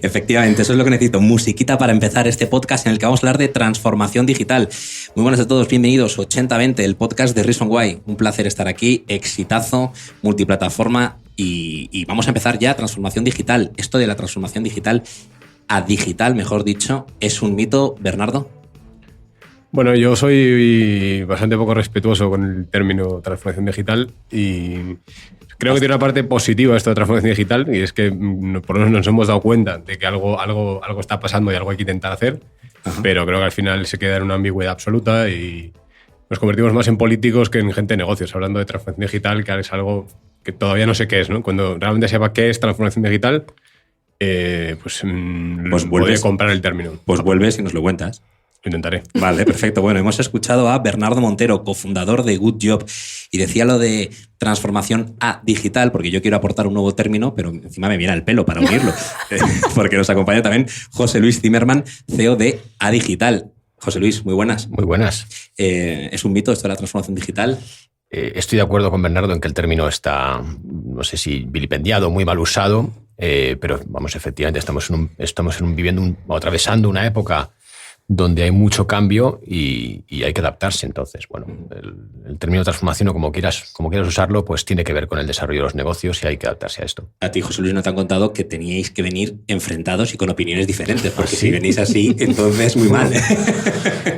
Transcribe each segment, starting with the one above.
Efectivamente, eso es lo que necesito. Musiquita para empezar este podcast en el que vamos a hablar de transformación digital. Muy buenas a todos, bienvenidos 80-20, el podcast de Reason Why. Un placer estar aquí, exitazo, multiplataforma y vamos a empezar ya. Transformación digital. Esto de la transformación digital a digital, mejor dicho, ¿es un mito, Bernardo? Bueno, yo soy bastante poco respetuoso con el término transformación digital y creo que tiene una parte positiva esto de transformación digital, y es que por lo menos nos hemos dado cuenta de que algo está pasando y algo hay que intentar hacer. Ajá. Pero creo que al final se queda en una ambigüedad absoluta y nos convertimos más en políticos que en gente de negocios, hablando de transformación digital, que es algo que todavía no sé qué es, ¿no? Cuando realmente sepa qué es transformación digital, pues voy a comprar el término. Pues vuelves y nos lo cuentas. Lo intentaré. Vale, perfecto. Bueno, hemos escuchado a Bernardo Montero, cofundador de Good Job, y decía lo de transformación a digital, porque yo quiero aportar un nuevo término, pero encima me viene al pelo para unirlo, porque nos acompaña también José Luis Zimmerman, CEO de A Digital. José Luis, muy buenas. Muy buenas. ¿Es un mito esto de la transformación digital? Estoy de acuerdo con Bernardo en que el término está, no sé si vilipendiado, muy mal usado, pero vamos, efectivamente estamos atravesando una época donde hay mucho cambio y hay que adaptarse. Entonces, bueno, el término transformación, o como quieras usarlo, pues tiene que ver con el desarrollo de los negocios y hay que adaptarse a esto. A ti, José Luis, no te han contado que teníais que venir enfrentados y con opiniones diferentes, porque si venís así, entonces muy mal.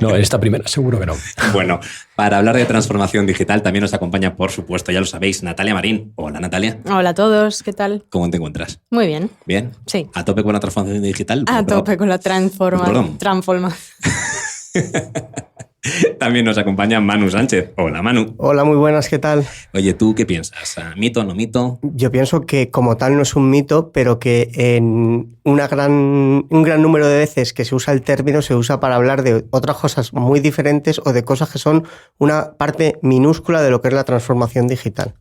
No, en esta primera seguro que no. Bueno, para hablar de transformación digital también nos acompaña, por supuesto, ya lo sabéis, Natalia Marín. Hola, Natalia. Hola a todos, ¿qué tal? ¿Cómo te encuentras? Muy bien. ¿Bien? Sí. ¿A tope con la transformación digital? A tope con la transformación. También nos acompaña Manu Sánchez. Hola, Manu. Hola, muy buenas, ¿qué tal? Oye, ¿tú qué piensas? ¿Mito o no mito? Yo pienso que como tal no es un mito, pero que en un gran número de veces que se usa el término se usa para hablar de otras cosas muy diferentes o de cosas que son una parte minúscula de lo que es la transformación digital.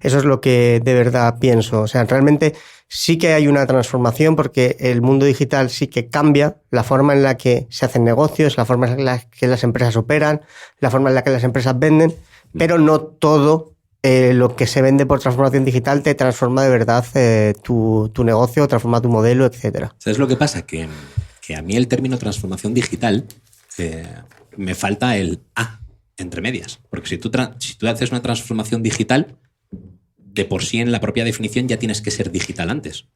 Eso es lo que de verdad pienso. O sea, realmente sí que hay una transformación porque el mundo digital sí que cambia la forma en la que se hacen negocios, la forma en la que las empresas operan, la forma en la que las empresas venden, pero no todo lo que se vende por transformación digital te transforma de verdad tu negocio, transforma tu modelo, etc. ¿Sabes lo que pasa? Que a mí el término transformación digital me falta el A entre medias. Porque si tú haces una transformación digital, de por sí en la propia definición ya tienes que ser digital antes,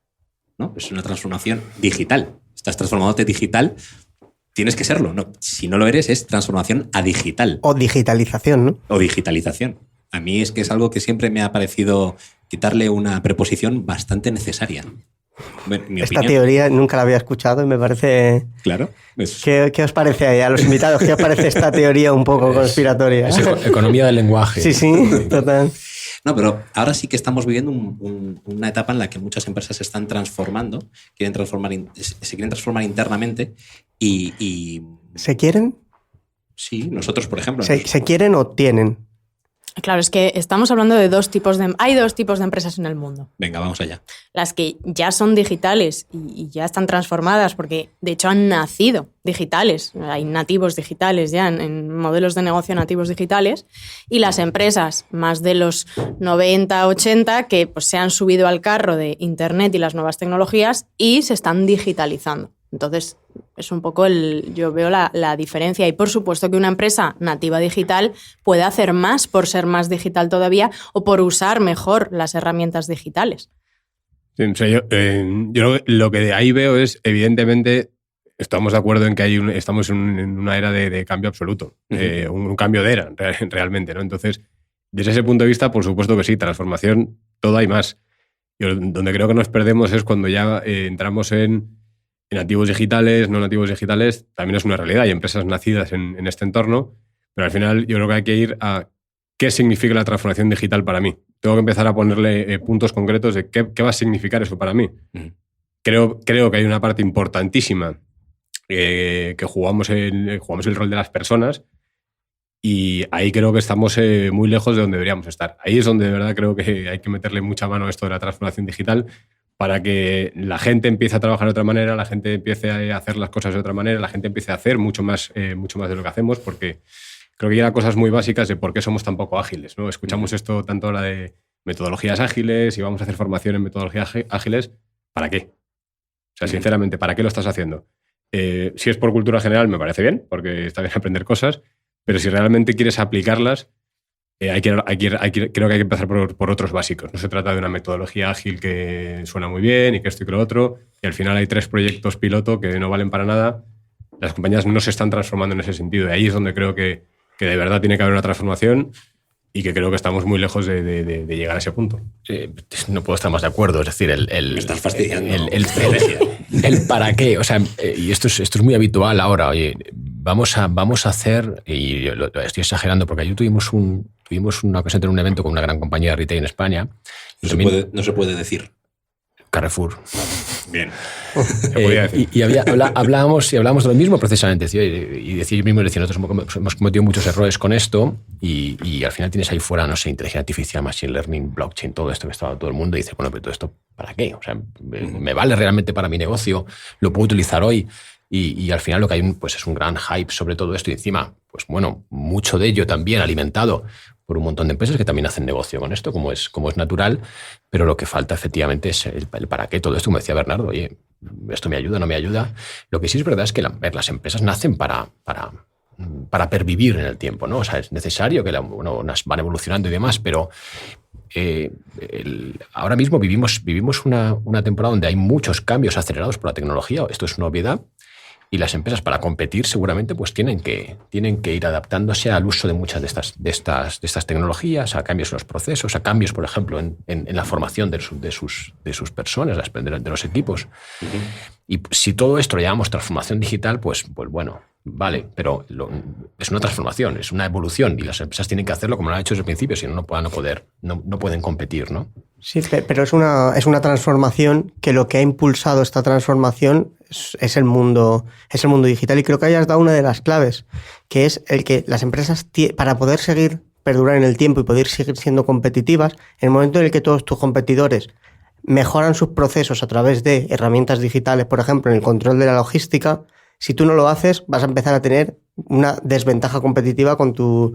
¿no? Es una transformación digital. Estás transformándote digital, tienes que serlo, ¿no? Si no lo eres, es transformación a digital. O digitalización, ¿no? O digitalización. A mí es que es algo que siempre me ha parecido quitarle una preposición bastante necesaria. Esta teoría nunca la había escuchado y me parece... Claro. ¿Qué os parece ahí a los invitados? ¿Qué os parece esta teoría un poco conspiratoria? Es economía del lenguaje. Sí, total. No, pero ahora sí que estamos viviendo una etapa en la que muchas empresas se están transformando, se quieren transformar internamente y... ¿Se quieren? Sí, nosotros, por ejemplo. ¿Se quieren o tienen? Claro, es que estamos hablando de hay dos tipos de empresas en el mundo. Venga, vamos allá. Las que ya son digitales y ya están transformadas porque de hecho han nacido digitales. Hay nativos digitales ya en modelos de negocio nativos digitales. Y las empresas más de los 90, 80 que pues, se han subido al carro de Internet y las nuevas tecnologías y se están digitalizando. Entonces, es un poco yo veo la diferencia. Y por supuesto que una empresa nativa digital puede hacer más por ser más digital todavía o por usar mejor las herramientas digitales. Sí, o sea, yo lo que de ahí veo es, evidentemente, estamos de acuerdo en que estamos en una era de cambio absoluto, un cambio de era, realmente, ¿no? Entonces, desde ese punto de vista, por supuesto que sí, transformación, todo hay más. Donde creo que nos perdemos es cuando ya entramos en nativos digitales, no nativos digitales, también es una realidad. Hay empresas nacidas en este entorno, pero al final yo creo que hay que ir a qué significa la transformación digital para mí. Tengo que empezar a ponerle puntos concretos de qué va a significar eso para mí. Creo que hay una parte importantísima que jugamos el rol de las personas y ahí creo que estamos muy lejos de donde deberíamos estar. Ahí es donde de verdad creo que hay que meterle mucha mano a esto de la transformación digital, para que la gente empiece a trabajar de otra manera, la gente empiece a hacer las cosas de otra manera, la gente empiece a hacer mucho más de lo que hacemos, porque creo que hay cosas muy básicas de por qué somos tan poco ágiles, ¿no? Escuchamos esto tanto ahora de metodologías ágiles y vamos a hacer formación en metodologías ágiles. ¿Para qué? sea, sinceramente, ¿para qué lo estás haciendo? Si es por cultura general, me parece bien, porque está bien aprender cosas, pero si realmente quieres aplicarlas, creo que hay que empezar por otros básicos. No se trata de una metodología ágil que suena muy bien y que esto y que lo otro, y al final hay 3 proyectos piloto que no valen para nada. Las compañías no se están transformando en ese sentido. Y ahí es donde creo que de verdad tiene que haber una transformación y que creo que estamos muy lejos de llegar a ese punto. No puedo estar más de acuerdo. Es decir, Me estás fastidiando. el para qué. O sea, y esto es muy habitual ahora. Oye, vamos a hacer, y yo lo estoy exagerando porque ayer tuvimos una ocasión de un evento con una gran compañía de retail en España. No se puede decir. Carrefour. Bien. Y hablábamos de lo mismo precisamente. Y decía yo mismo, nosotros hemos cometido muchos errores con esto y al final tienes ahí fuera, no sé, inteligencia artificial, machine learning, blockchain, todo esto que estaba todo el mundo y dice, bueno, pero todo esto, ¿para qué? O sea, ¿me vale realmente para mi negocio? ¿Lo puedo utilizar hoy? Y al final lo que hay pues es un gran hype sobre todo esto y encima, pues bueno, mucho de ello también alimentado por un montón de empresas que también hacen negocio con esto, como es natural, pero lo que falta efectivamente es el para qué. Todo esto, como decía Bernardo, oye, ¿esto me ayuda, no me ayuda? Lo que sí es verdad es que las empresas nacen para pervivir en el tiempo, ¿no? O sea, es necesario que unas van evolucionando y demás, pero ahora mismo vivimos una temporada donde hay muchos cambios acelerados por la tecnología. Esto es una obviedad. Y las empresas, para competir, seguramente pues tienen que ir adaptándose al uso de muchas de estas tecnologías, a cambios en los procesos, a cambios, por ejemplo, en la formación de sus personas, de los equipos. Uh-huh. Y si todo esto lo llamamos transformación digital, pues bueno, vale, pero es una transformación, es una evolución y las empresas tienen que hacerlo como lo han hecho desde el principio, si no pueden competir, ¿no? Sí, pero es una transformación que lo que ha impulsado esta transformación es el mundo digital y creo que hayas dado una de las claves, que es el que las empresas, para poder seguir perdurar en el tiempo y poder seguir siendo competitivas, en el momento en el que todos tus competidores mejoran sus procesos a través de herramientas digitales, por ejemplo, en el control de la logística, si tú no lo haces, vas a empezar a tener una desventaja competitiva con tus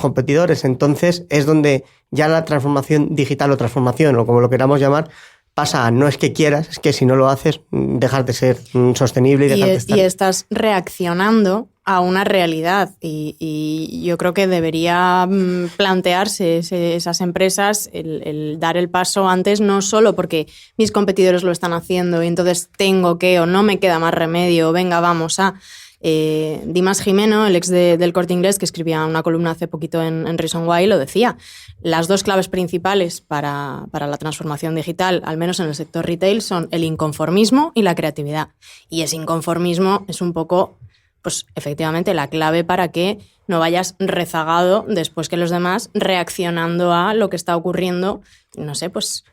competidores. Entonces, es donde ya la transformación digital o transformación, o como lo queramos llamar, pasa a no es que quieras, es que si no lo haces, dejas de ser sostenible y estás reaccionando a una realidad y yo creo que debería plantearse esas empresas el dar el paso antes, no solo porque mis competidores lo están haciendo y entonces tengo que o no me queda más remedio, venga, vamos a... Dimas Jimeno, el ex del Corte Inglés, que escribía una columna hace poquito en Reason Why, lo decía. Las 2 claves principales para la transformación digital, al menos en el sector retail, son el inconformismo y la creatividad. Y ese inconformismo es un poco, pues efectivamente, la clave para que no vayas rezagado después que los demás, reaccionando a lo que está ocurriendo. No sé, pues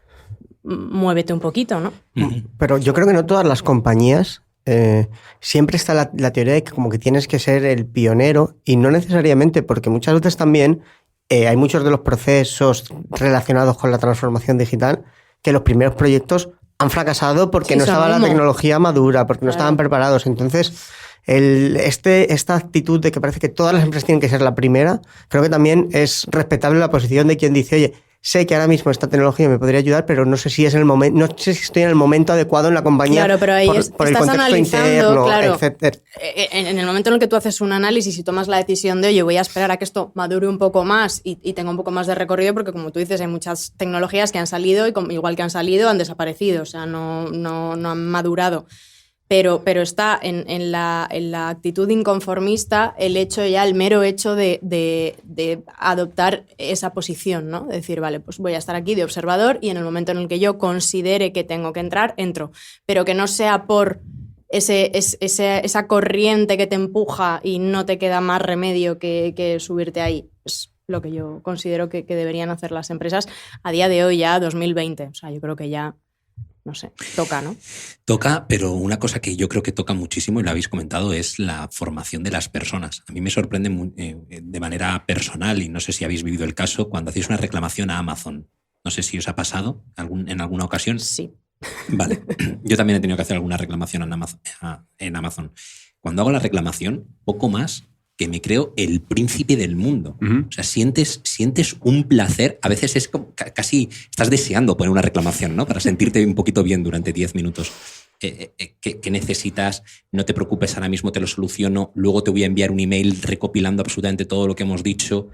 muévete un poquito, ¿no? Pero yo creo que no todas las compañías... siempre está la teoría de que como que tienes que ser el pionero y no necesariamente, porque muchas veces también hay muchos de los procesos relacionados con la transformación digital que los primeros proyectos han fracasado porque no estaba la tecnología madura, porque no estaban preparados. Entonces, esta actitud de que parece que todas las empresas tienen que ser la primera, creo que también es respetable la posición de quien dice, oye, sé que ahora mismo esta tecnología me podría ayudar, pero no sé si es el momento, no sé si estoy en el momento adecuado en la compañía. Claro, pero ahí por el estás contexto analizando, interno, claro, etcétera. En el momento en el que tú haces un análisis y tomas la decisión de, oye, voy a esperar a que esto madure un poco más y tenga un poco más de recorrido, porque como tú dices, hay muchas tecnologías que han salido y igual que han salido, han desaparecido, o sea, no han madurado. Pero está en la actitud inconformista el mero hecho de adoptar esa posición, ¿no? De decir, vale, pues voy a estar aquí de observador y en el momento en el que yo considere que tengo que entrar, entro. Pero que no sea por esa corriente que te empuja y no te queda más remedio que subirte ahí. Es lo que yo considero que deberían hacer las empresas a día de hoy, ya 2020. O sea, yo creo que ya... No sé, toca, ¿no? Toca, pero una cosa que yo creo que toca muchísimo, y lo habéis comentado, es la formación de las personas. A mí me sorprende de manera personal, y no sé si habéis vivido el caso, cuando hacéis una reclamación a Amazon. No sé si os ha pasado en alguna ocasión. Sí. Vale. Yo también he tenido que hacer alguna reclamación en Amazon. Cuando hago la reclamación, poco más que me creo el príncipe del mundo. Uh-huh. O sea, sientes un placer. A veces es como casi estás deseando poner una reclamación, ¿no? Para sentirte un poquito bien durante 10 minutos. qué necesitas, no te preocupes, ahora mismo te lo soluciono, luego te voy a enviar un email recopilando absolutamente todo lo que hemos dicho.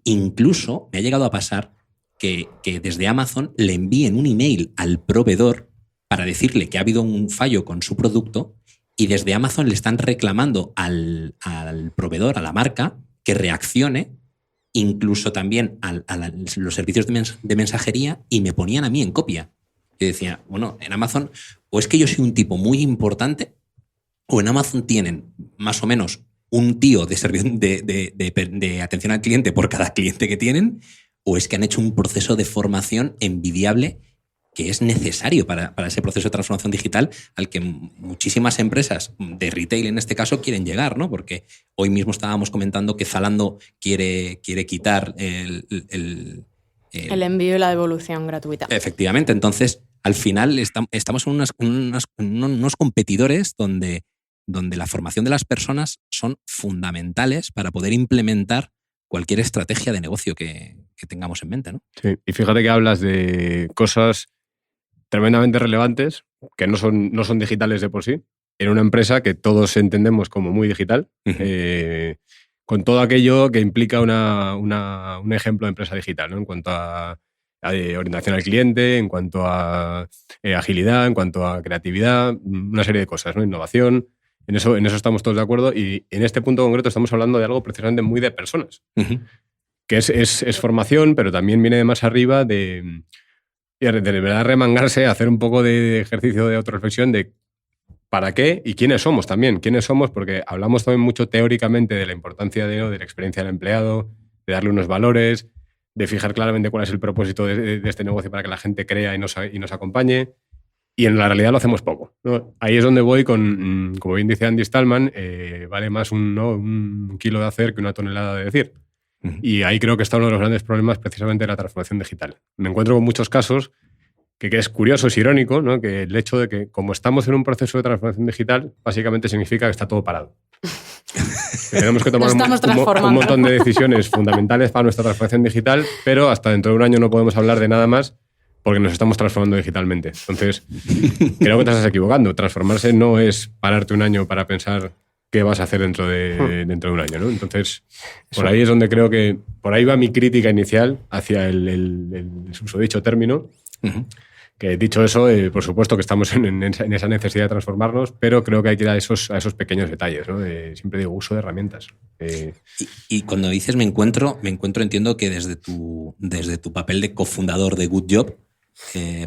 Incluso me ha llegado a pasar que desde Amazon le envíen un email al proveedor para decirle que ha habido un fallo con su producto y desde Amazon le están reclamando al proveedor, a la marca, que reaccione, incluso también a los servicios de mensajería, y me ponían a mí en copia. Yo decía, bueno, en Amazon o es que yo soy un tipo muy importante o en Amazon tienen más o menos un tío de atención al cliente por cada cliente que tienen, o es que han hecho un proceso de formación envidiable que es necesario para ese proceso de transformación digital al que muchísimas empresas de retail, en este caso, quieren llegar, ¿no? Porque hoy mismo estábamos comentando que Zalando quiere quitar el envío y la devolución gratuita. Efectivamente. Entonces, al final estamos en unos competidores donde la formación de las personas son fundamentales para poder implementar cualquier estrategia de negocio que tengamos en mente, ¿no? Sí, y fíjate que hablas de cosas tremendamente relevantes que no son digitales de por sí, en una empresa que todos entendemos como muy digital, con todo aquello que implica un ejemplo de empresa digital, ¿no? En cuanto a orientación al cliente, en cuanto a agilidad, en cuanto a creatividad, una serie de cosas, ¿no? Innovación. En eso estamos todos de acuerdo, y en este punto concreto estamos hablando de algo precisamente muy de personas, que es formación, pero también viene de más arriba de verdad remangarse, hacer un poco de ejercicio de autorreflexión de para qué y quiénes somos también. Quiénes somos, porque hablamos también mucho teóricamente de la importancia de la experiencia del empleado, de darle unos valores, de fijar claramente cuál es el propósito de este negocio para que la gente crea y nos acompañe. Y en la realidad lo hacemos poco, ¿no? Ahí es donde voy con, como bien dice Andy Stallman, vale más un kilo de hacer que una tonelada de decir. Y ahí creo que está uno de los grandes problemas precisamente de la transformación digital. Me encuentro con muchos casos que es curioso, es irónico, ¿no? Que el hecho de que como estamos en un proceso de transformación digital, básicamente significa que está todo parado. Que tenemos que tomar un montón de decisiones fundamentales para nuestra transformación digital, pero hasta dentro de un año no podemos hablar de nada más porque nos estamos transformando digitalmente. Entonces, creo que te estás equivocando. Transformarse no es pararte un año para pensar qué vas a hacer dentro de un año, ¿no? Entonces, por ahí es donde creo que por ahí va mi crítica inicial hacia el susodicho término. Que dicho eso, por supuesto que estamos en esa necesidad de transformarnos, pero creo que hay que ir a esos pequeños detalles, ¿no? Siempre digo, uso de herramientas. Y cuando dices me encuentro, entiendo que desde tu papel de cofundador de Good Job,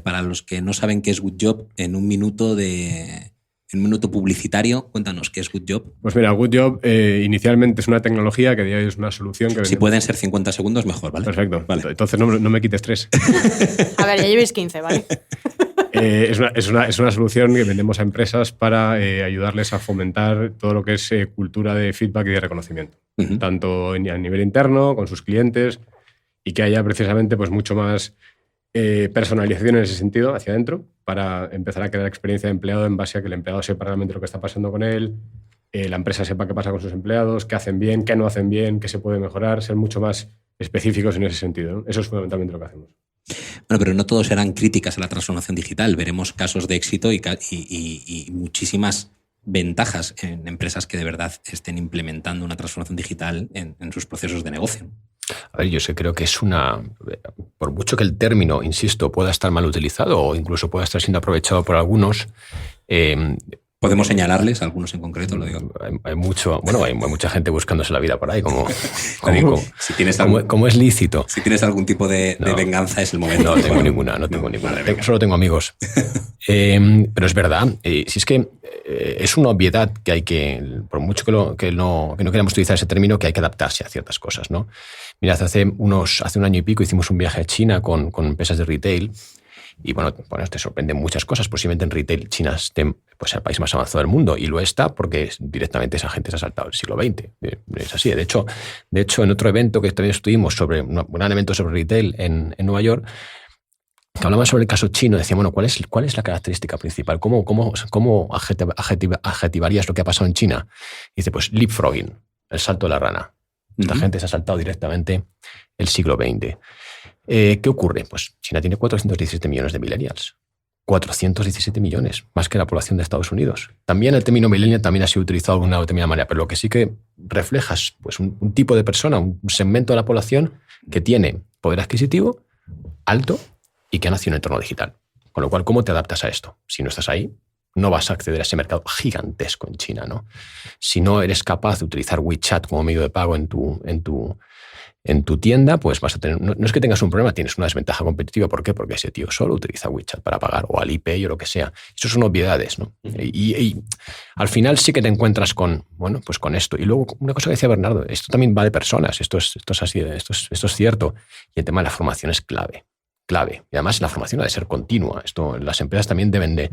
para los que no saben qué es Good Job, en un minuto publicitario, cuéntanos qué es Good Job. Pues mira, Good Job inicialmente es una tecnología que es una solución que... Si pueden ser 50 segundos, mejor, ¿vale? Perfecto. Vale. Entonces no me quites 3. A ver, ya llevéis 15, ¿vale? Es una solución que vendemos a empresas para ayudarles a fomentar todo lo que es cultura de feedback y de reconocimiento. Tanto a nivel interno, con sus clientes, y que haya precisamente pues, mucho más personalización en ese sentido hacia adentro, para empezar a crear experiencia de empleado en base a que el empleado sepa realmente lo que está pasando con él, la empresa sepa qué pasa con sus empleados, qué hacen bien, qué no hacen bien, qué se puede mejorar, ser mucho más específicos en ese sentido, ¿no? Eso es fundamentalmente lo que hacemos. Bueno, pero no todos serán críticas a la transformación digital. Veremos casos de éxito y muchísimas ventajas en empresas que de verdad estén implementando una transformación digital en sus procesos de negocio. A ver, yo creo que es por mucho que el término, insisto, pueda estar mal utilizado o incluso pueda estar siendo aprovechado por algunos, ¿Podemos señalarles algunos en concreto? Lo digo. Hay mucha gente buscándose la vida por ahí, como es lícito. Si tienes algún tipo de venganza, es el momento. No tengo ninguna. Solo tengo amigos. Pero es verdad, si es que es una obviedad que hay por mucho que no queramos utilizar ese término, que hay que adaptarse a ciertas cosas, ¿no? Mirad, hace un año y pico hicimos un viaje a China con empresas de retail. Y bueno, te sorprenden muchas cosas. Posiblemente en retail China esté pues, el país más avanzado del mundo, y lo está porque directamente esa gente se ha saltado el siglo XX. Es así. De hecho, en otro evento que también estuvimos un gran evento sobre retail en Nueva York, que hablamos sobre el caso chino, decíamos, bueno, ¿cuál es la característica principal? ¿Cómo adjetivarías lo que ha pasado en China? Y dice, pues leapfrogging, el salto de la rana. Esta gente se ha saltado directamente el siglo XX. ¿Qué ocurre? Pues China tiene 417 millones de millennials. 417 millones, más que la población de Estados Unidos. También el término millennial también ha sido utilizado de una determinada manera, pero lo que sí que refleja es pues, un tipo de persona, un segmento de la población que tiene poder adquisitivo alto y que ha nacido en un entorno digital. Con lo cual, ¿cómo te adaptas a esto? Si no estás ahí, no vas a acceder a ese mercado gigantesco en China, ¿no? Si no eres capaz de utilizar WeChat como medio de pago en tu tienda, pues vas a tener... No es que tengas un problema, tienes una desventaja competitiva. ¿Por qué? Porque ese tío solo utiliza WeChat para pagar, o Alipay o lo que sea. Eso son obviedades, ¿no? Y al final sí que te encuentras con esto. Y luego, una cosa que decía Bernardo, esto también va de personas, esto es así, esto es cierto. Y el tema de la formación es clave. Y además la formación ha de ser continua. Las empresas también deben de...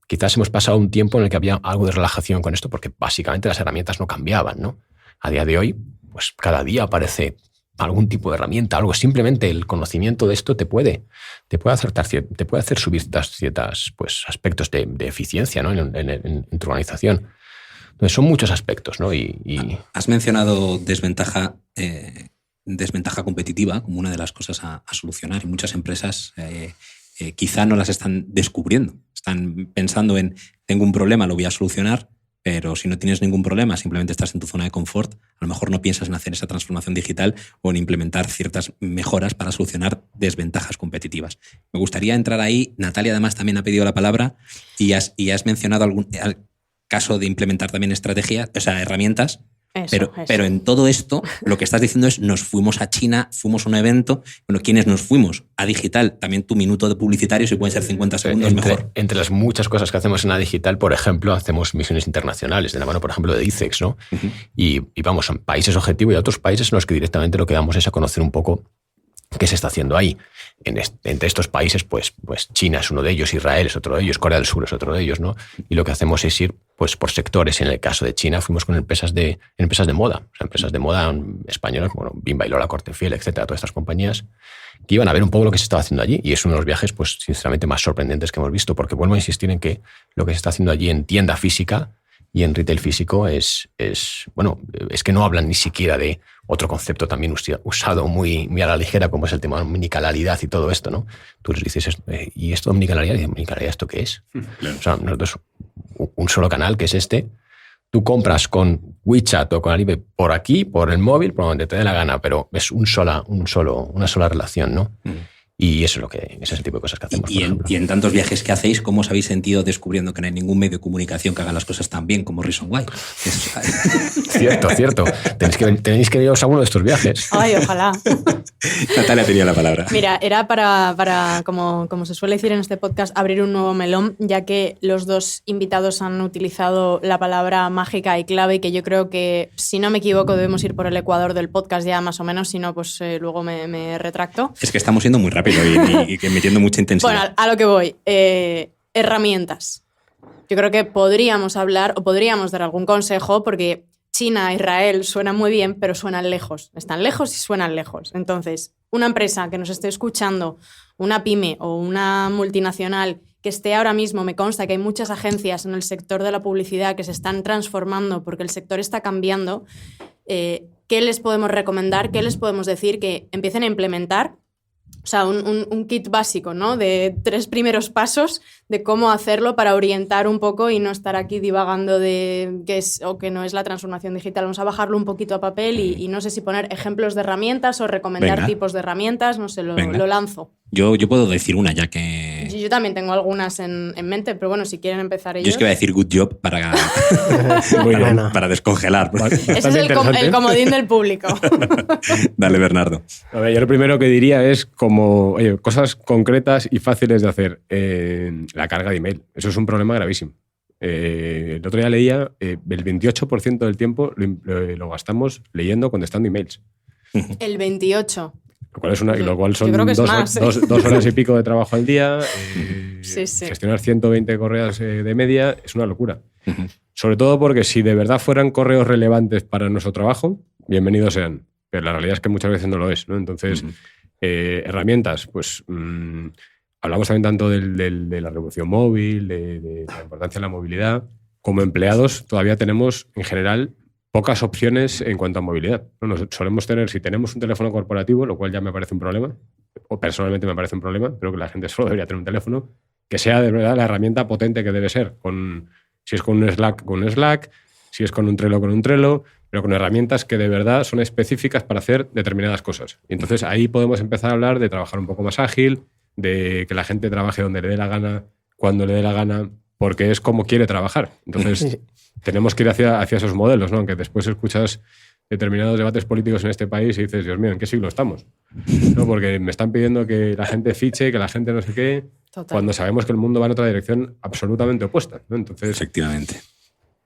Quizás hemos pasado un tiempo en el que había algo de relajación con esto, porque básicamente las herramientas no cambiaban, ¿no? A día de hoy, pues cada día aparece algún tipo de herramienta, algo. Simplemente el conocimiento de esto te puede hacer subir ciertas pues, aspectos de eficiencia, ¿no? en tu organización. Entonces son muchos aspectos, ¿no? Has mencionado desventaja competitiva como una de las cosas a solucionar, y muchas empresas quizá no las están descubriendo. Están pensando en, tengo un problema, lo voy a solucionar, pero si no tienes ningún problema, simplemente estás en tu zona de confort, a lo mejor no piensas en hacer esa transformación digital o en implementar ciertas mejoras para solucionar desventajas competitivas. Me gustaría entrar ahí. Natalia además también ha pedido la palabra y has mencionado al caso de implementar también estrategias, o sea, herramientas. Pero en todo esto, lo que estás diciendo es, nos fuimos a China, fuimos a un evento. Bueno, ¿quiénes nos fuimos? A digital, también tu minuto de publicitario, si pueden ser 50 segundos, mejor. Entre las muchas cosas que hacemos en la digital, por ejemplo, hacemos misiones internacionales, de la mano, por ejemplo, de ICEX, ¿no? Uh-huh. Y vamos, son países objetivo y a otros países en los que directamente lo que damos es a conocer un poco qué se está haciendo ahí. Entre estos países, pues China es uno de ellos, Israel es otro de ellos, Corea del Sur es otro de ellos, ¿no? Y lo que hacemos es ir pues, por sectores. En el caso de China fuimos con empresas de moda, o sea, empresas de moda españolas, como Bimba y Lola, Corte Fiel, etcétera, todas estas compañías, que iban a ver un poco lo que se estaba haciendo allí. Y es uno de los viajes, pues sinceramente, más sorprendentes que hemos visto, porque vuelvo a insistir en que lo que se está haciendo allí en tienda física y en retail físico es que no hablan ni siquiera de otro concepto también usado muy, muy a la ligera, como es el tema de omnicanalidad y todo esto, ¿no? Tú les dices, ¿y esto de omnicanalidad? Y ¿omnicanalidad esto qué es? Claro. O sea, nosotros, un solo canal, que es este, tú compras con WeChat o con Alipay por aquí, por el móvil, por donde te dé la gana, pero es una sola relación, ¿no? Y eso es el tipo de cosas que hacemos. Y en tantos viajes que hacéis, ¿cómo os habéis sentido descubriendo que no hay ningún medio de comunicación que haga las cosas tan bien como Reason Why? Cierto. Tenéis que iros a uno de estos viajes. Ay, ojalá. Natalia tenía la palabra. Mira, era para como se suele decir en este podcast, abrir un nuevo melón, ya que los dos invitados han utilizado la palabra mágica y clave, y que yo creo que, si no me equivoco, debemos ir por el ecuador del podcast ya más o menos, si no, pues luego me retracto. Es que estamos yendo muy rápido y metiendo mucha intensidad. Bueno, a lo que voy. Herramientas. Yo creo que podríamos hablar o podríamos dar algún consejo, porque China, Israel suenan muy bien, pero suenan lejos. Están lejos y suenan lejos. Entonces, una empresa que nos esté escuchando, una pyme o una multinacional que esté ahora mismo, me consta que hay muchas agencias en el sector de la publicidad que se están transformando porque el sector está cambiando, ¿qué les podemos recomendar? ¿Qué les podemos decir? Que empiecen a implementar. O sea, un kit básico, ¿no? De 3 primeros pasos de cómo hacerlo para orientar un poco y no estar aquí divagando de qué es o qué no es la transformación digital. Vamos a bajarlo un poquito a papel y no sé si poner ejemplos de herramientas o recomendar tipos de herramientas, no sé, lo lanzo. Yo puedo decir una, ya que... Yo también tengo algunas en mente, pero bueno, si quieren empezar ellos... Yo es que voy a decir good job para descongelar. Ese es el comodín del público. Dale, Bernardo. A ver, yo lo primero que diría es cosas concretas y fáciles de hacer. La carga de email. Eso es un problema gravísimo. El otro día leía, el 28% del tiempo lo gastamos leyendo, contestando emails. El 28%. Lo cual son 2 horas y pico de trabajo al día. Sí. Gestionar 120 correos de media es una locura. Sobre todo porque si de verdad fueran correos relevantes para nuestro trabajo, bienvenidos sean. Pero la realidad es que muchas veces no lo es, ¿no? Entonces, herramientas, pues hablamos también tanto de la revolución móvil, de la importancia de la movilidad. Como empleados todavía tenemos, en general, pocas opciones en cuanto a movilidad. Solemos tener, si tenemos un teléfono corporativo, lo cual ya me parece un problema, o personalmente me parece un problema, creo que la gente solo debería tener un teléfono, que sea de verdad la herramienta potente que debe ser. Si es con un Slack, si es con un Trello, pero con herramientas que de verdad son específicas para hacer determinadas cosas. Y entonces ahí podemos empezar a hablar de trabajar un poco más ágil, de que la gente trabaje donde le dé la gana, cuando le dé la gana, porque es como quiere trabajar. Entonces tenemos que ir hacia esos modelos, ¿no? Aunque después escuchas determinados debates políticos en este país y dices, Dios mío, ¿en qué siglo estamos? ¿No? Porque me están pidiendo que la gente fiche, que la gente no sé qué, Total. cuando sabemos que el mundo va en otra dirección absolutamente opuesta, ¿no? Entonces, Efectivamente.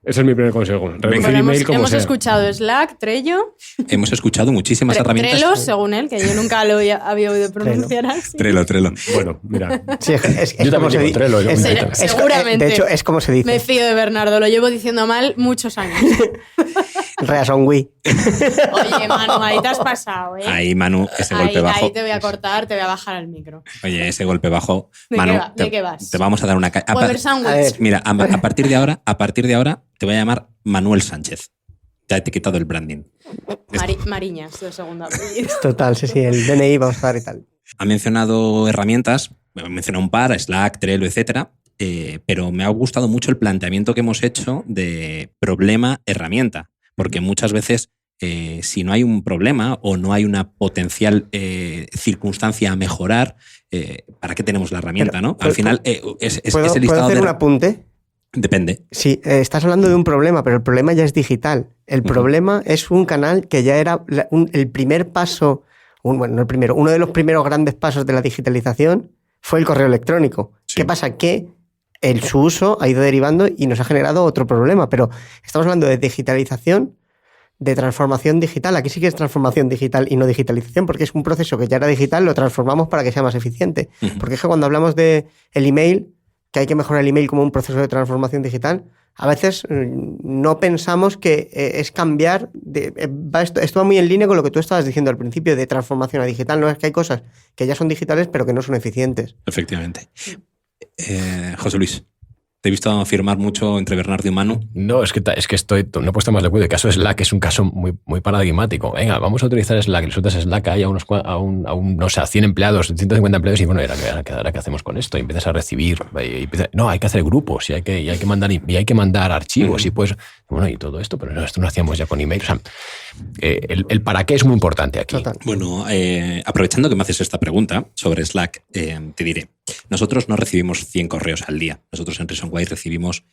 ese es mi primer consejo. Reducir Bueno, email como hemos sea. escuchado Slack, Trello, Hemos escuchado muchísimas herramientas. Trello, según él, que yo nunca lo había oído pronunciar así. Trello. Bueno, mira. Sí, es Yo como también se digo dice. Trello. yo Es- me Sí, meto. es- seguramente. De hecho, es como se dice. Me fío de Bernardo, lo llevo diciendo mal muchos años. Reason Wii. Oye, Manu, ahí te has pasado, ¿eh? Ahí, Manu, ese golpe bajo. Ahí te voy a cortar, te voy a bajar el micro. Oye, ese golpe bajo. ¿De Manu, qué qué vas? te vamos a dar una... Weber Sandwich. A ver. Mira, a partir de ahora te voy a llamar Manuel Sánchez. Ya te he quitado el branding. Mariñas, de segunda apellido. Total, sí, el DNI vamos a dar y tal. Ha mencionado herramientas, ha mencionado un par, Slack, Trello, etcétera, pero me ha gustado mucho el planteamiento que hemos hecho de problema-herramienta, porque muchas veces si no hay un problema o no hay una potencial circunstancia a mejorar, ¿para qué tenemos la herramienta? Pero, ¿no? Al final es ¿Puedo ese listado hacer de... un apunte? Depende. Sí, estás hablando de un problema, pero el problema ya es digital. El problema es un canal que ya era el primer paso, bueno, no el primero, uno de los primeros grandes pasos de la digitalización fue el correo electrónico. Sí. ¿Qué pasa? Que su uso ha ido derivando y nos ha generado otro problema, pero estamos hablando de digitalización, de transformación digital. Aquí sí que es transformación digital y no digitalización, porque es un proceso que ya era digital, lo transformamos para que sea más eficiente. Porque es que cuando hablamos de el email, que hay que mejorar el email como un proceso de transformación digital, a veces no pensamos que es cambiar. Esto va muy en línea con lo que tú estabas diciendo al principio de transformación a digital. No es que hay cosas que ya son digitales pero que no son eficientes. Efectivamente. José Luis, te he visto afirmar mucho entre Bernardo y Manu. No, es que no he puesto más de acuerdo. El caso de Slack es un caso muy, muy paradigmático. Venga, vamos a utilizar Slack. Le sueltas Slack ahí a no sé, a 100 empleados, 150 empleados y bueno, ¿ahora qué hacemos con esto? Y empiezas a recibir. No, hay que hacer grupos y hay que mandar archivos y pues, bueno, y todo esto, pero no, esto no hacíamos ya con email. O sea, el para qué es muy importante aquí. Total. Bueno, aprovechando que me haces esta pregunta sobre Slack, te diré, nosotros no recibimos 100 correos al día. Nosotros en Reasonwise recibimos,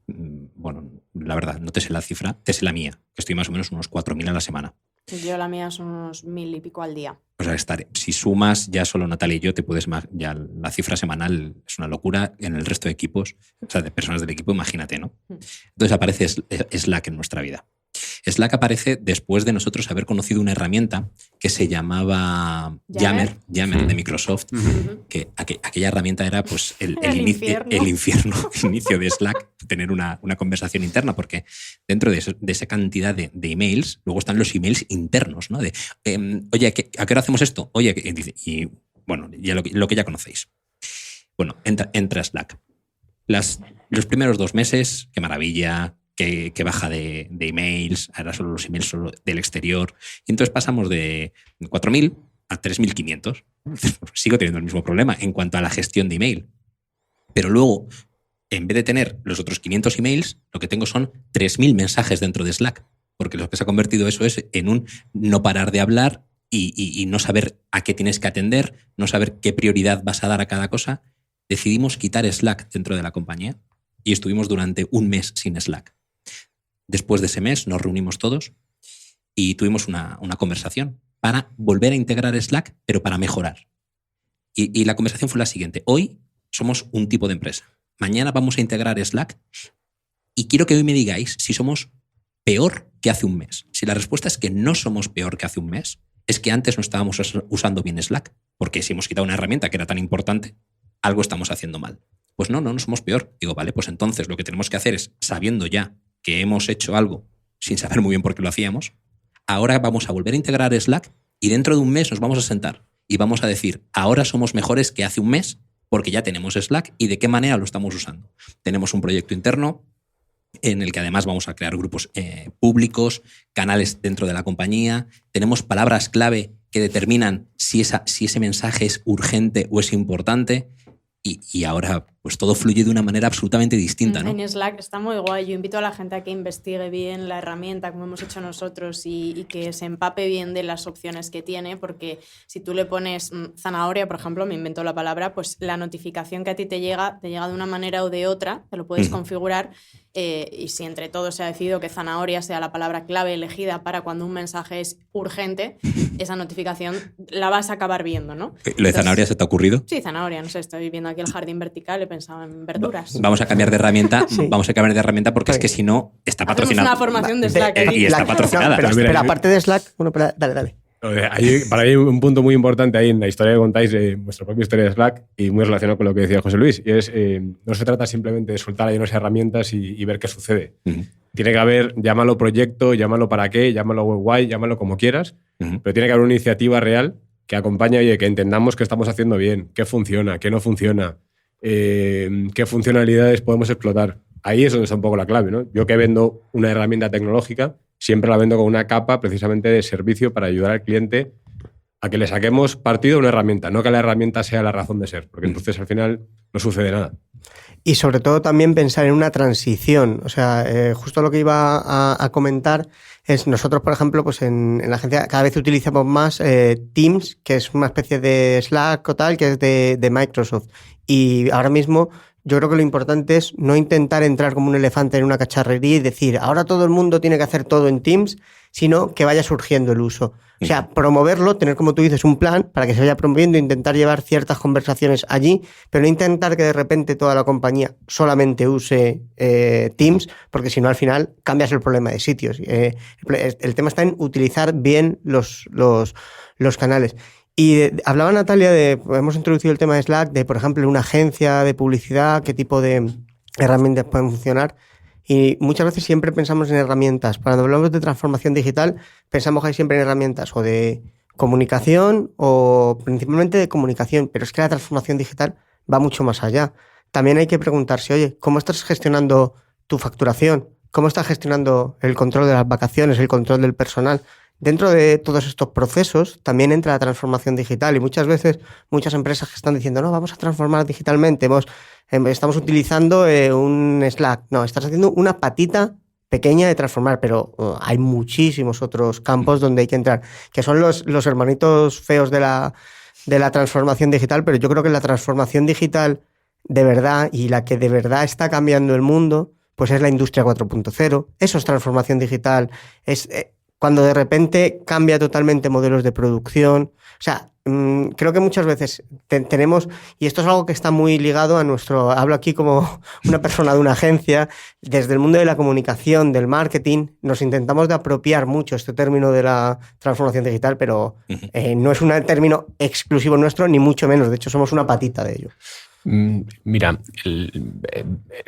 bueno, la verdad, no te sé la cifra, te sé la mía, que estoy más o menos unos 4.000 a la semana. Yo la mía son unos 1.000 y pico al día. O sea, si sumas ya solo Natalia y yo, ya la cifra semanal es una locura en el resto de equipos, o sea, de personas del equipo, imagínate, ¿no? Entonces aparece Slack en nuestra vida. Slack aparece después de nosotros haber conocido una herramienta que se llamaba Yammer de Microsoft, que aquella herramienta era pues el infierno, el inicio de Slack, tener una conversación interna, porque dentro de esa cantidad de emails, luego están los emails internos, ¿no? De, oye, ¿a qué hora hacemos esto? Oye, y bueno, ya lo que ya conocéis. Bueno, entra Slack. Los primeros 2 meses, qué maravilla, que baja de emails, ahora solo los emails solo del exterior. Y entonces pasamos de 4.000 a 3.500. Sigo teniendo el mismo problema en cuanto a la gestión de email. Pero luego, en vez de tener los otros 500 emails, lo que tengo son 3.000 mensajes dentro de Slack. Porque lo que se ha convertido eso es en un no parar de hablar y no saber a qué tienes que atender, no saber qué prioridad vas a dar a cada cosa. Decidimos quitar Slack dentro de la compañía y estuvimos durante 1 mes sin Slack. Después de ese mes nos reunimos todos y tuvimos una conversación para volver a integrar Slack, pero para mejorar. Y la conversación fue la siguiente. Hoy somos un tipo de empresa. Mañana vamos a integrar Slack y quiero que hoy me digáis si somos peor que hace 1 mes. Si la respuesta es que no somos peor que hace 1 mes, es que antes no estábamos usando bien Slack, porque si hemos quitado una herramienta que era tan importante, algo estamos haciendo mal. Pues no somos peor. Digo, vale, pues entonces lo que tenemos que hacer es, sabiendo ya que hemos hecho algo sin saber muy bien por qué lo hacíamos, ahora vamos a volver a integrar Slack y dentro de 1 mes nos vamos a sentar y vamos a decir, ahora somos mejores que hace 1 mes porque ya tenemos Slack y de qué manera lo estamos usando. Tenemos un proyecto interno en el que además vamos a crear grupos públicos, canales dentro de la compañía, tenemos palabras clave que determinan si ese mensaje es urgente o es importante y ahora pues todo fluye de una manera absolutamente distinta, ¿no? En Slack está muy guay. Yo invito a la gente a que investigue bien la herramienta, como hemos hecho nosotros, y que se empape bien de las opciones que tiene, porque si tú le pones zanahoria, por ejemplo, me invento la palabra, pues la notificación que a ti te llega de una manera o de otra, te lo puedes configurar, y si entre todos se ha decidido que zanahoria sea la palabra clave elegida para cuando un mensaje es urgente, esa notificación la vas a acabar viendo, ¿no? ¿Lo de zanahoria se te ha ocurrido? Sí, zanahoria, no sé, estoy viendo aquí el jardín vertical, he pensado en verduras. Vamos a cambiar de herramienta, porque es que si no, está patrocinada. Hacemos una formación de Slack. Y está patrocinada. No, pero aparte de Slack, bueno, dale. Para mí un punto muy importante ahí en la historia que contáis, vuestra propia historia de Slack, y muy relacionado con lo que decía José Luis, y es, no se trata simplemente de soltar ahí unas herramientas y ver qué sucede. Tiene que haber, llámalo proyecto, llámalo para qué, llámalo web llámalo como quieras, pero tiene que haber una iniciativa real que acompañe, oye, que entendamos qué estamos haciendo bien, qué funciona, qué no funciona, qué funcionalidades podemos explotar. Ahí es donde está un poco la clave, ¿no? Yo que vendo una herramienta tecnológica, siempre la vendo con una capa precisamente de servicio para ayudar al cliente a que le saquemos partido a una herramienta, no que la herramienta sea la razón de ser, porque entonces al final no sucede nada. Y sobre todo también pensar en una transición. O sea, justo lo que iba a comentar es nosotros, por ejemplo, pues en la agencia cada vez utilizamos más Teams, que es una especie de Slack o tal, que es de Microsoft. Y ahora mismo yo creo que lo importante es no intentar entrar como un elefante en una cacharrería y decir, ahora todo el mundo tiene que hacer todo en Teams, sino que vaya surgiendo el uso. O sea, promoverlo, tener, como tú dices, un plan para que se vaya promoviendo, intentar llevar ciertas conversaciones allí, pero no intentar que de repente toda la compañía solamente use Teams, porque si no, al final cambias el problema de sitios. El tema está en utilizar bien los canales. Y hablaba Natalia hemos introducido el tema de Slack, de, por ejemplo, una agencia de publicidad, qué tipo de herramientas pueden funcionar. Y muchas veces siempre pensamos en herramientas. Cuando hablamos de transformación digital, pensamos que hay siempre en herramientas o de comunicación o principalmente de comunicación, pero es que la transformación digital va mucho más allá. También hay que preguntarse, oye, ¿cómo estás gestionando tu facturación? ¿Cómo estás gestionando el control de las vacaciones, el control del personal? Dentro de todos estos procesos también entra la transformación digital y muchas veces muchas empresas que están diciendo no, vamos a transformar digitalmente, estamos utilizando un Slack. No, estás haciendo una patita pequeña de transformar, pero hay muchísimos otros campos donde hay que entrar, que son los hermanitos feos de la transformación digital, pero yo creo que la transformación digital de verdad y la que de verdad está cambiando el mundo, pues es la industria 4.0. Eso es transformación digital, es cuando de repente cambia totalmente modelos de producción. O sea, creo que muchas veces tenemos, y esto es algo que está muy ligado a hablo aquí como una persona de una agencia, desde el mundo de la comunicación, del marketing, nos intentamos de apropiar mucho este término de la transformación digital, pero no es un término exclusivo nuestro, ni mucho menos. De hecho, somos una patita de ello. Mira,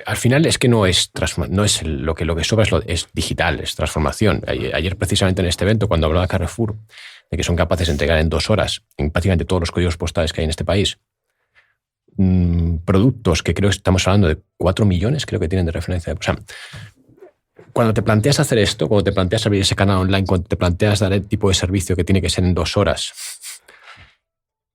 al final es que no es lo que sobra, es digital, es transformación. Ayer precisamente en este evento, cuando hablaba Carrefour de que son capaces de entregar en 2 horas en prácticamente todos los códigos postales que hay en este país, productos que creo que estamos hablando de 4 millones, creo que tienen de referencia. O sea, cuando te planteas hacer esto, cuando te planteas abrir ese canal online, cuando te planteas dar el tipo de servicio que tiene que ser en 2 horas,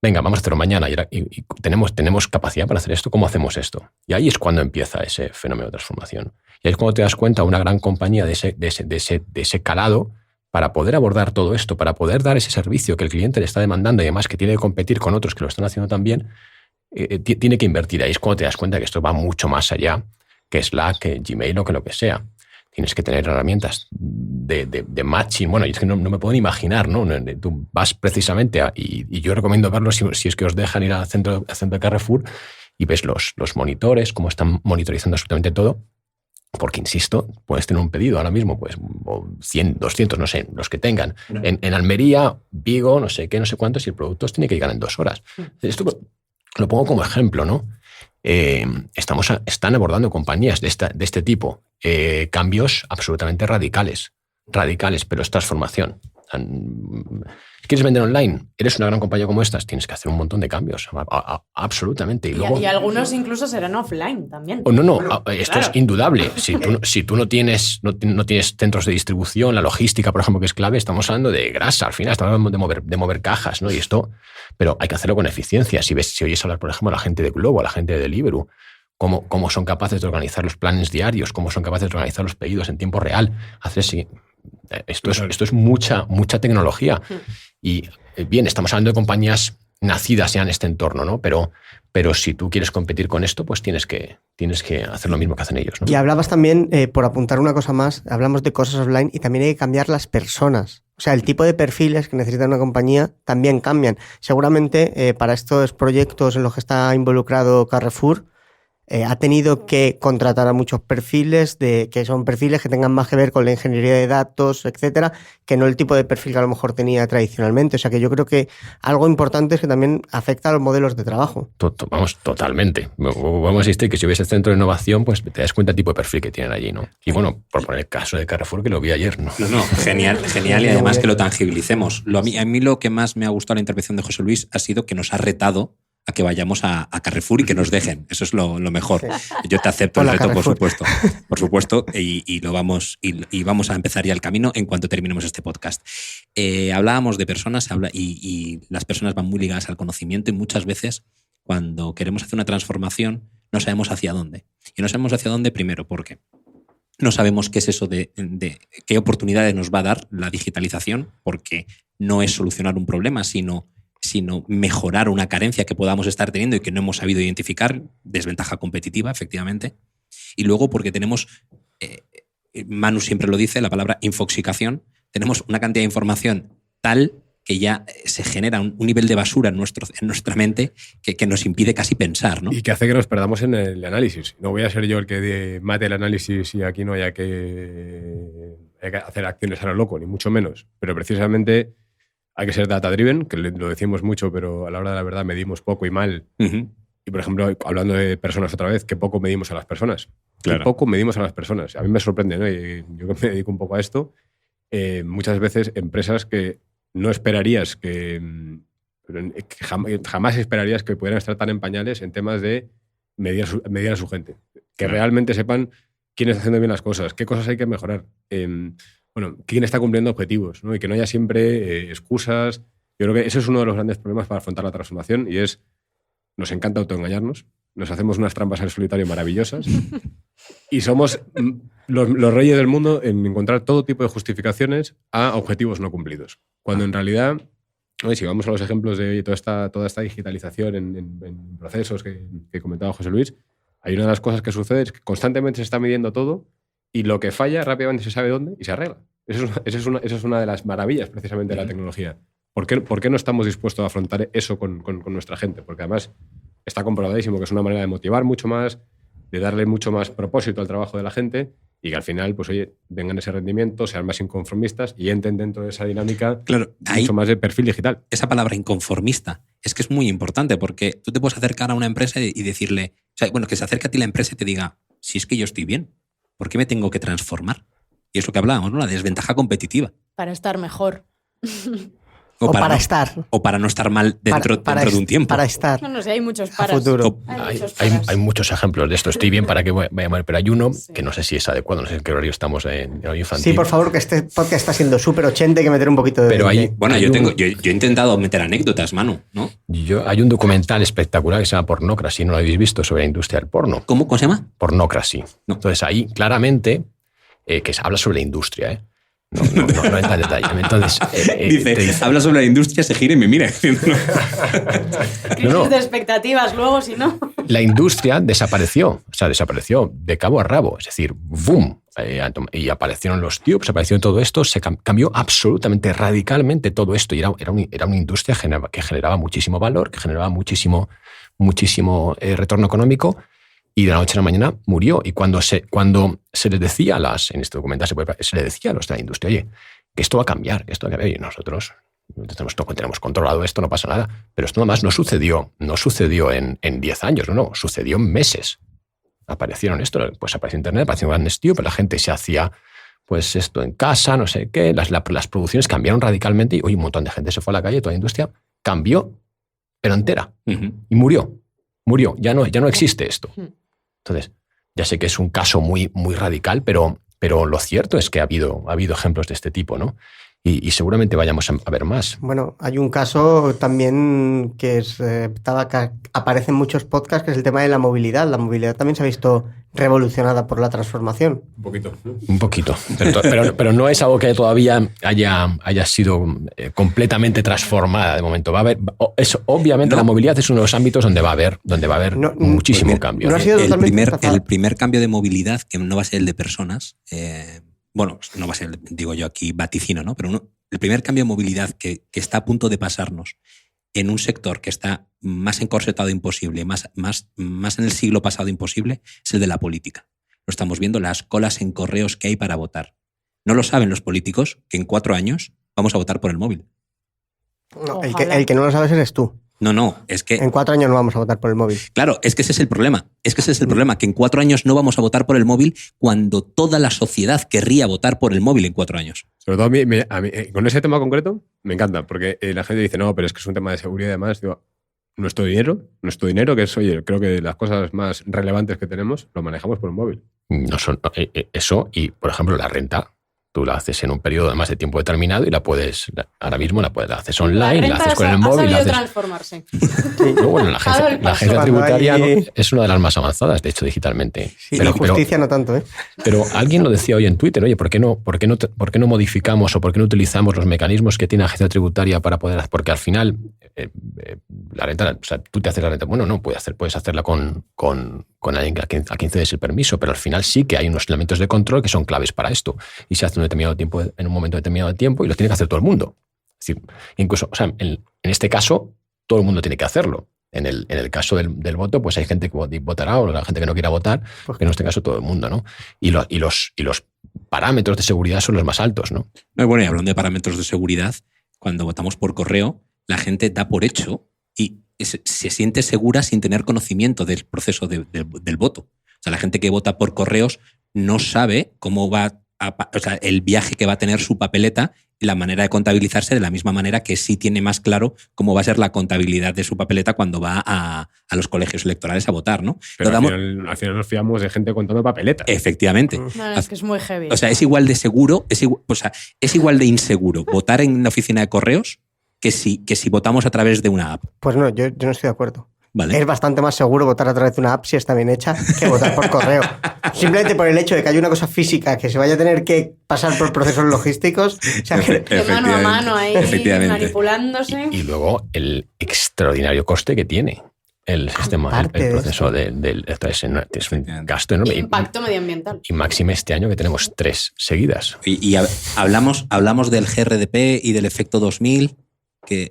venga, vamos a hacerlo mañana y tenemos capacidad para hacer esto, ¿cómo hacemos esto? Y ahí es cuando empieza ese fenómeno de transformación. Y ahí es cuando te das cuenta una gran compañía de ese calado para poder abordar todo esto, para poder dar ese servicio que el cliente le está demandando y además que tiene que competir con otros que lo están haciendo también, tiene que invertir. Ahí es cuando te das cuenta que esto va mucho más allá que Slack, que Gmail o que lo que sea. Tienes que tener herramientas de matching. Bueno, es que no me puedo ni imaginar, ¿no? Tú vas precisamente y yo recomiendo verlo si es que os dejan ir al centro de Carrefour y ves los monitores, cómo están monitorizando absolutamente todo. Porque, insisto, puedes tener un pedido ahora mismo, pues 100, 200, no sé, los que tengan. En Almería, Vigo, no sé qué, no sé cuántos, y el producto tiene que llegar en 2 horas. Esto lo pongo como ejemplo, ¿no? Están abordando compañías de este tipo cambios absolutamente radicales, pero es transformación. ¿Quieres vender online? ¿Eres una gran compañía como estas? Tienes que hacer un montón de cambios. Absolutamente. Y algunos incluso serán offline también. Esto es indudable. Si tú no tienes centros de distribución, la logística, por ejemplo, que es clave, estamos hablando de grasa, al final estamos hablando de mover cajas, ¿no? Y esto, pero hay que hacerlo con eficiencia. Si oyes hablar, por ejemplo, a la gente de Globo, a la gente de Deliveroo, cómo son capaces de organizar los planes diarios, cómo son capaces de organizar los pedidos en tiempo real. Esto es mucha tecnología. Y bien, estamos hablando de compañías nacidas ya en este entorno, ¿no? Pero si tú quieres competir con esto, pues tienes que hacer lo mismo que hacen ellos, ¿no? Y hablabas también, por apuntar una cosa más, hablamos de cosas offline y también hay que cambiar las personas. O sea, el tipo de perfiles que necesita una compañía también cambian. Seguramente para estos proyectos en los que está involucrado Carrefour, ha tenido que contratar a muchos perfiles que son perfiles que tengan más que ver con la ingeniería de datos, etcétera, que no el tipo de perfil que a lo mejor tenía tradicionalmente. O sea que yo creo que algo importante es que también afecta a los modelos de trabajo. Vamos, totalmente. Vamos a insistir que si hubiese centro de innovación, pues te das cuenta del tipo de perfil que tienen allí, ¿no? Y bueno, por poner el caso de Carrefour, que lo vi ayer, ¿no? No, genial y además que lo tangibilicemos. A mí lo que más me ha gustado la intervención de José Luis ha sido que nos ha retado a que vayamos a Carrefour y que nos dejen. Eso es lo mejor. Sí. Yo te acepto el reto, Carrefour. Por supuesto, y vamos a empezar ya el camino en cuanto terminemos este podcast. Hablábamos de personas y las personas van muy ligadas al conocimiento y muchas veces cuando queremos hacer una transformación no sabemos hacia dónde. Y no sabemos hacia dónde primero porque no sabemos qué es eso de qué oportunidades nos va a dar la digitalización, porque no es solucionar un problema, sino mejorar una carencia que podamos estar teniendo y que no hemos sabido identificar, desventaja competitiva, efectivamente. Y luego porque tenemos, Manu siempre lo dice, la palabra infoxicación, tenemos una cantidad de información tal que ya se genera un nivel de basura en nuestra mente que nos impide casi pensar, ¿no? Y que hace que nos perdamos en el análisis. No voy a ser yo el que mate el análisis y aquí no haya que hacer acciones a lo loco, ni mucho menos. Pero precisamente hay que ser data-driven, que lo decimos mucho, pero a la hora de la verdad medimos poco y mal. Uh-huh. Y, por ejemplo, hablando de personas otra vez, qué poco medimos a las personas. Claro. Qué poco medimos a las personas. A mí me sorprende, ¿no? Y yo que me dedico un poco a esto, muchas veces empresas que no esperarías que jamás esperarías que pudieran estar tan en pañales en temas de medir a su gente. Que realmente sepan quién está haciendo bien las cosas, qué cosas hay que mejorar. Quién está cumpliendo objetivos, ¿no? Y que no haya siempre excusas. Yo creo que ese es uno de los grandes problemas para afrontar la transformación y nos encanta autoengañarnos, nos hacemos unas trampas al solitario maravillosas y somos los reyes del mundo en encontrar todo tipo de justificaciones a objetivos no cumplidos. Cuando en realidad, si vamos a los ejemplos de toda esta digitalización en procesos que comentaba José Luis, hay una de las cosas que sucede es que constantemente se está midiendo todo y lo que falla rápidamente se sabe dónde y se arregla. Esa es una de las maravillas precisamente de la tecnología. ¿Por qué no estamos dispuestos a afrontar eso con nuestra gente? Porque además está comprobadísimo que es una manera de motivar mucho más, de darle mucho más propósito al trabajo de la gente y que al final, pues oye, tengan ese rendimiento, sean más inconformistas y entren dentro de esa dinámica, claro, mucho más de perfil digital. Esa palabra inconformista es que es muy importante porque tú te puedes acercar a una empresa y decirle, que se acerque a ti la empresa y te diga, si es que yo estoy bien, ¿por qué me tengo que transformar? Y es lo que hablábamos, ¿no? La desventaja competitiva. Para estar mejor. O para estar. O para no estar mal dentro de un tiempo. Para estar. No sé, hay muchos paras. Futuro. Hay muchos ejemplos de esto. Estoy bien para que vaya mal, pero hay uno que no sé si es adecuado, no sé en qué horario estamos en horario infantil. Sí, por favor, que este podcast está siendo súper 80, hay que meter un poquito de... Pero yo he intentado meter anécdotas, Manu, ¿no? Hay un documental espectacular que se llama Pornocracy, no lo habéis visto, sobre la industria del porno. ¿Cómo se llama? Pornocracy. No. Entonces ahí claramente que se habla sobre la industria, ¿eh? No entra en detalle. Entonces, dice, habla sobre la industria, se gira y me mira. Crisis de expectativas luego, si no. La industria desapareció de cabo a rabo. Es decir, ¡boom! Y aparecieron los tubes, apareció todo esto, se cambió absolutamente, radicalmente todo esto. Y era una industria que generaba muchísimo valor, que generaba muchísimo retorno económico. Y de la noche a la mañana murió. Y cuando se les decía en este documental se le decía a los de la industria, oye, que esto va a cambiar, y nosotros tenemos controlado esto, no pasa nada. Pero esto nomás no sucedió en 10 años, no, sucedió en meses. Apareció Internet, apareció un gran estío, pero la gente se hacía pues esto en casa, no sé qué, las producciones cambiaron radicalmente y un montón de gente se fue a la calle, toda la industria cambió, pero entera, y murió, ya no existe esto. Entonces, ya sé que es un caso muy, muy radical, pero lo cierto es que ha habido ejemplos de este tipo, ¿no? Y seguramente vayamos a ver más. Bueno, hay un caso también que aparece en muchos podcasts, que es el tema de la movilidad. La movilidad también se ha visto revolucionada por la transformación. Un poquito. Pero no es algo que todavía haya sido completamente transformada de momento. Va a haber, obviamente la movilidad es uno de los ámbitos donde va a haber muchísimo cambio. No ha sido el primer cambio de movilidad, que no va a ser el de personas, bueno, no va a ser, digo yo aquí, vaticino, ¿no? Pero el primer cambio de movilidad que está a punto de pasarnos en un sector que está más encorsetado imposible, más en el siglo pasado imposible, es el de la política. Lo estamos viendo, las colas en correos que hay para votar. No lo saben los políticos que en 4 años vamos a votar por el móvil. No, el que no lo sabes eres tú. No, es que... En 4 años no vamos a votar por el móvil. Claro, es que ese es el problema. Que en 4 años no vamos a votar por el móvil cuando toda la sociedad querría votar por el móvil en 4 años. Sobre todo a mí, con ese tema concreto, me encanta, porque la gente dice, no, pero es que es un tema de seguridad y demás. Digo, nuestro dinero, que es, oye, creo que las cosas más relevantes que tenemos, lo manejamos por el móvil. No son eso y, por ejemplo, la renta. Tú la haces en un periodo de más de tiempo determinado y ahora mismo la haces online, la haces con el móvil. Ha sabido transformarse. No, bueno, la agencia tributaria es una de las más avanzadas, de hecho, digitalmente. Sí, la justicia no tanto, ¿eh? Pero alguien lo decía hoy en Twitter, oye, ¿por qué no modificamos o por qué no utilizamos los mecanismos que tiene la agencia tributaria para poder hacer? Porque al final, la renta, o sea, tú te haces la renta, bueno, no, puedes hacerla con alguien a quien cedes el permiso, pero al final sí que hay unos elementos de control que son claves para esto. Y se hace en un momento determinado de tiempo y lo tiene que hacer todo el mundo. Es decir, incluso, o sea, en este caso, todo el mundo tiene que hacerlo. En el caso del voto, pues hay gente que votará o la gente que no quiera votar, porque en este caso todo el mundo, ¿no? Y los parámetros de seguridad son los más altos, ¿no? Bueno, y hablando de parámetros de seguridad, cuando votamos por correo, la gente da por hecho y se siente segura sin tener conocimiento del proceso del voto. O sea, la gente que vota por correos no sabe cómo va el viaje que va a tener su papeleta y la manera de contabilizarse, de la misma manera que sí tiene más claro cómo va a ser la contabilidad de su papeleta cuando va a los colegios electorales a votar, ¿no? Pero al final nos fiamos de gente contando papeletas. Efectivamente. No, es que es muy heavy. O sea, es igual de seguro, es igual de inseguro votar en la oficina de correos que si votamos a través de una app. Pues no, yo no estoy de acuerdo. Vale. Es bastante más seguro votar a través de una app si está bien hecha que votar por correo. Simplemente por el hecho de que hay una cosa física que se vaya a tener que pasar por procesos logísticos. O sea, que mano a mano ahí manipulándose. Y luego el extraordinario coste que tiene el sistema, el proceso es un gasto enorme. Impacto medioambiental. Y máxime este año que tenemos 3 seguidas. Y hablamos del GRDP y del efecto 2000,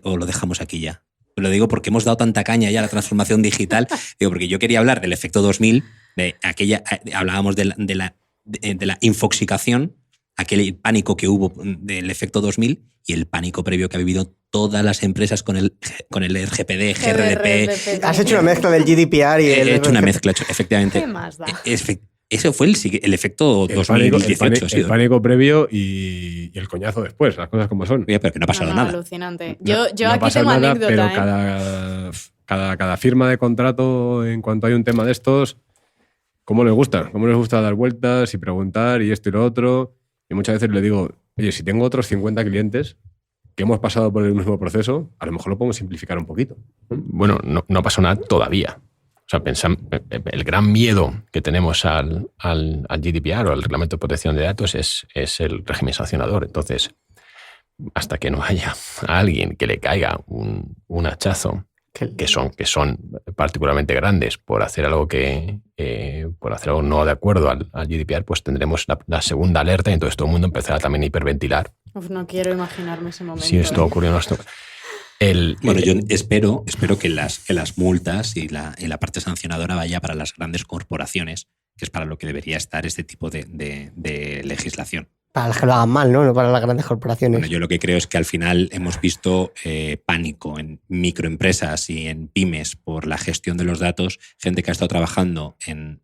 o lo dejamos aquí ya. Lo digo porque hemos dado tanta caña ya a la transformación digital. Digo, porque yo quería hablar del efecto 2000, hablábamos de la infoxicación, aquel pánico que hubo del efecto 2000 y el pánico previo que ha vivido todas las empresas con el RGPD, GRDP. Has hecho una mezcla del GDPR y He hecho una mezcla, efectivamente. ¿Qué más da? Ese fue el efecto 2018. El pánico previo y el coñazo después, las cosas como son. Pero que no ha pasado nada. Alucinante. Yo no aquí tengo nada, anécdota. Pero cada firma de contrato, en cuanto hay un tema de estos, ¿cómo les gusta? ¿Cómo les gusta dar vueltas y preguntar y esto y lo otro? Y muchas veces le digo, oye, si tengo otros 50 clientes que hemos pasado por el mismo proceso, a lo mejor lo podemos simplificar un poquito. Bueno, no ha pasado nada todavía. O sea, el gran miedo que tenemos al GDPR o al Reglamento de Protección de Datos es el régimen sancionador. Entonces, hasta que no haya a alguien que le caiga un hachazo, que son particularmente grandes por hacer algo no de acuerdo al GDPR, pues tendremos la segunda alerta y entonces todo el mundo empezará también a hiperventilar. No quiero imaginarme ese momento. Si esto ocurrió o no esto. Yo espero que las multas y la parte sancionadora vaya para las grandes corporaciones, que es para lo que debería estar este tipo de legislación. Para las que lo hagan mal, ¿no? No para las grandes corporaciones. Bueno, yo lo que creo es que al final hemos visto pánico en microempresas y en pymes por la gestión de los datos, gente que ha estado trabajando en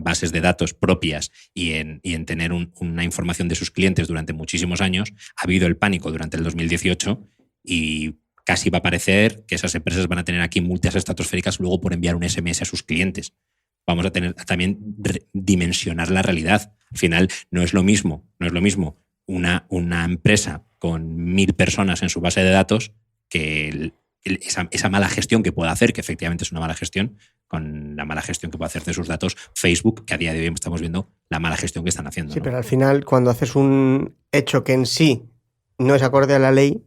bases de datos propias y en tener una información de sus clientes durante muchísimos años. Ha habido el pánico durante el 2018 y casi va a parecer que esas empresas van a tener aquí multas estratosféricas luego por enviar un SMS a sus clientes. Vamos a tener también dimensionar la realidad. Al final no es lo mismo una empresa con 1.000 personas en su base de datos que esa mala gestión que pueda hacer, que efectivamente es una mala gestión, con la mala gestión que puede hacer de sus datos Facebook, que a día de hoy estamos viendo la mala gestión que están haciendo. Sí, ¿no? pero al final, cuando haces un hecho que en sí no es acorde a la ley,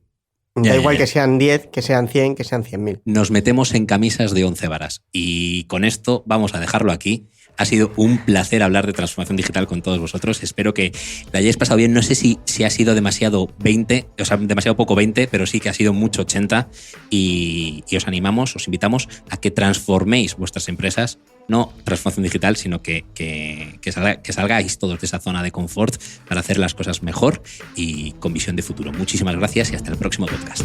da igual que sean 10, que sean 100, que sean 100.000. Nos metemos en camisas de 11 varas. Y con esto vamos a dejarlo aquí. Ha sido un placer hablar de transformación digital con todos vosotros. Espero que lo hayáis pasado bien. No sé si ha sido demasiado 20, o sea, demasiado poco 20, pero sí que ha sido mucho 80. Y os animamos, os invitamos a que transforméis vuestras empresas. No transformación digital, sino que salgáis todos de esa zona de confort para hacer las cosas mejor y con visión de futuro. Muchísimas gracias y hasta el próximo podcast.